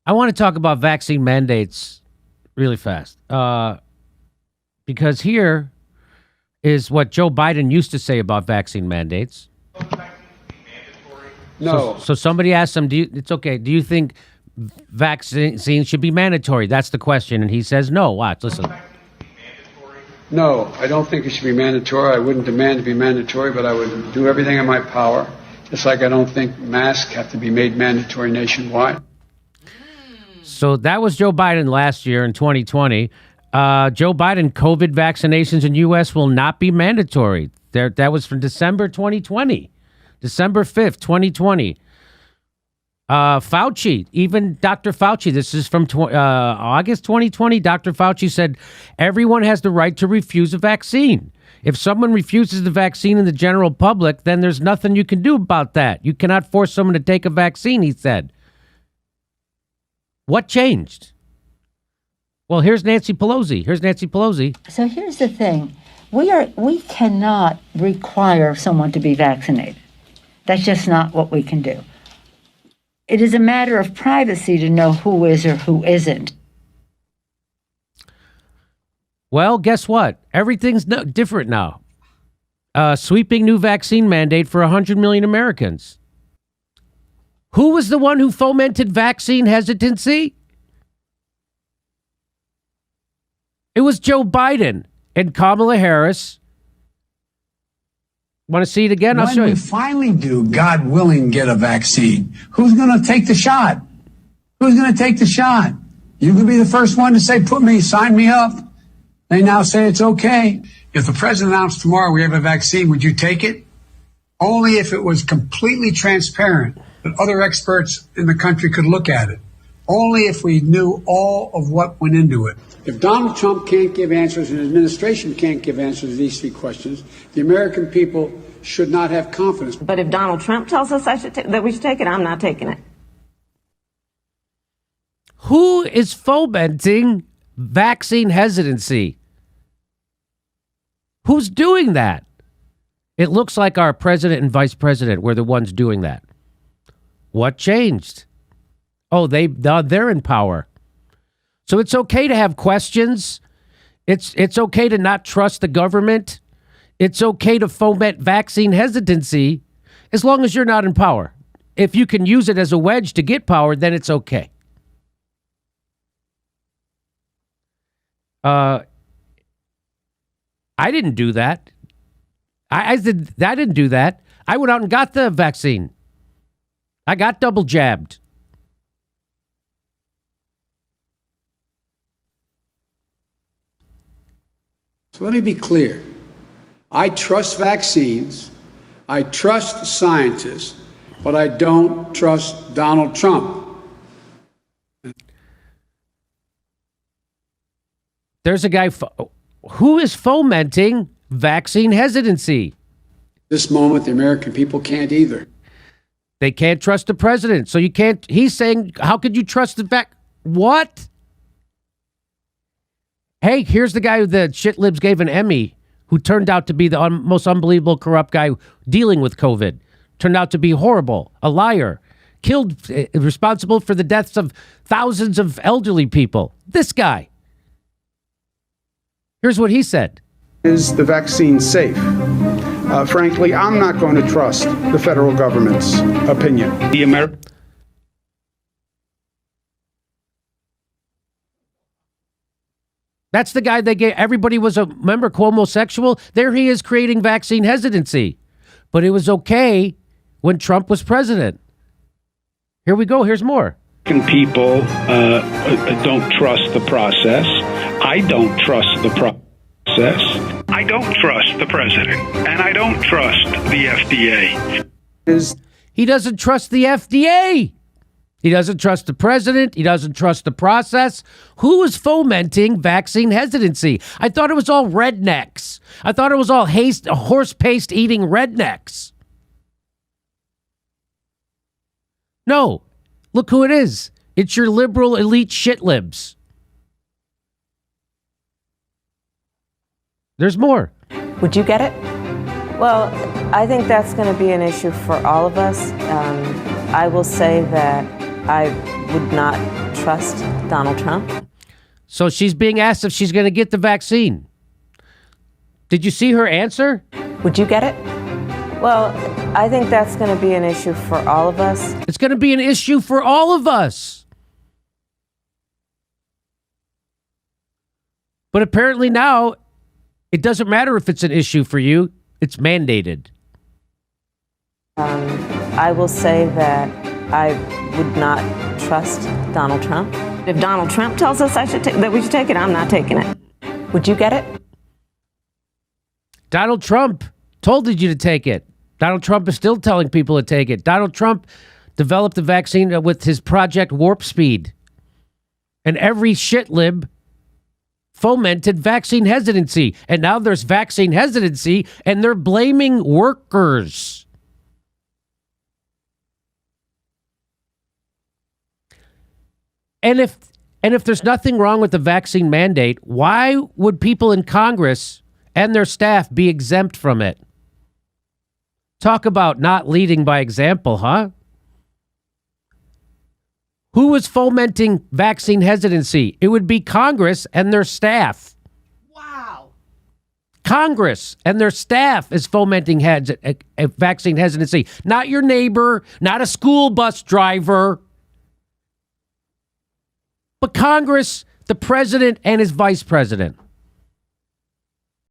I want to talk about vaccine mandates really fast because here is what Joe Biden used to say about vaccine mandates. No. So somebody asked him, it's okay. Do you think vaccines should be mandatory? That's the question. And he says, no. Watch, listen. No, I don't think it should be mandatory. I wouldn't demand to be mandatory, but I would do everything in my power. Just like I don't think masks have to be made mandatory nationwide. So that was Joe Biden last year in 2020. Joe Biden, COVID vaccinations in U.S. will not be mandatory. That was from December 2020. December 5th, 2020. Fauci, even Dr. Fauci, this is from August 2020. Dr. Fauci said everyone has the right to refuse a vaccine. If someone refuses the vaccine in the general public, then there's nothing you can do about that. You cannot force someone to take a vaccine, he said. What changed? Well, here's Nancy Pelosi. So here's the thing. We cannot require someone to be vaccinated. That's just not what we can do. It is a matter of privacy to know who is or who isn't. Well, guess what? Everything's different now. Sweeping new vaccine mandate for 100 million Americans. Who was the one who fomented vaccine hesitancy? It was Joe Biden and Kamala Harris. Want to see it again? I'll show you. When we finally do, God willing, get a vaccine, who's going to take the shot? Who's going to take the shot? You could be the first one to say, sign me up. They now say it's okay. If the president announced tomorrow we have a vaccine, would you take it? Only if it was completely transparent that other experts in the country could look at it. Only if we knew all of what went into it. If Donald Trump can't give answers and his administration can't give answers to these three questions, the American people should not have confidence. But if Donald Trump tells us that we should take it, I'm not taking it. Who is fomenting vaccine hesitancy? Who's doing that? It looks like our president and vice president were the ones doing that. What changed? Oh, they're in power. So it's okay to have questions. It's okay to not trust the government. It's okay to foment vaccine hesitancy as long as you're not in power. If you can use it as a wedge to get power, then it's okay. I didn't do that. I didn't do that. I went out and got the vaccine. I got double jabbed. So let me be clear. I trust vaccines. I trust scientists, but I don't trust Donald Trump. There's a guy who is fomenting vaccine hesitancy. This moment, the American people can't either. They can't trust the president. So you can't. He's saying, how could you trust the What? Hey, here's the guy who the shit libs gave an Emmy, who turned out to be the most unbelievable corrupt guy dealing with COVID. Turned out to be horrible, a liar, killed, responsible for the deaths of thousands of elderly people. This guy. Here's what he said. Is the vaccine safe? Frankly, I'm not going to trust the federal government's opinion. That's the guy they gave. Everybody was a member, Cuomo-sexual. There he is creating vaccine hesitancy. But it was okay when Trump was president. Here we go. Here's more. People don't trust the process. I don't trust the process. I don't trust the president. And I don't trust the FDA. He doesn't trust the FDA. He doesn't trust the president. He doesn't trust the process. Who is fomenting vaccine hesitancy? I thought it was all rednecks. I thought it was all horse paste eating rednecks. No. Look who it is. It's your liberal elite shit libs. There's more. Would you get it? Well, I think that's going to be an issue for all of us. I will say that I would not trust Donald Trump. So she's being asked if she's going to get the vaccine. Did you see her answer? Would you get it? Well, I think that's going to be an issue for all of us. It's going to be an issue for all of us. But apparently now, it doesn't matter if it's an issue for you. It's mandated. I will say that I would not trust Donald Trump. If Donald Trump tells us that we should take it, I'm not taking it. Would you get it? Donald Trump told you to take it. Donald Trump is still telling people to take it. Donald Trump developed the vaccine with his Project Warp Speed. And every shitlib fomented vaccine hesitancy. And now there's vaccine hesitancy, and they're blaming workers. And if there's nothing wrong with the vaccine mandate, why would people in Congress and their staff be exempt from it? Talk about not leading by example, huh? Who was fomenting vaccine hesitancy? It would be Congress and their staff. Wow. Congress and their staff is fomenting vaccine hesitancy. Not your neighbor, not a school bus driver, but Congress, the president, and his vice president.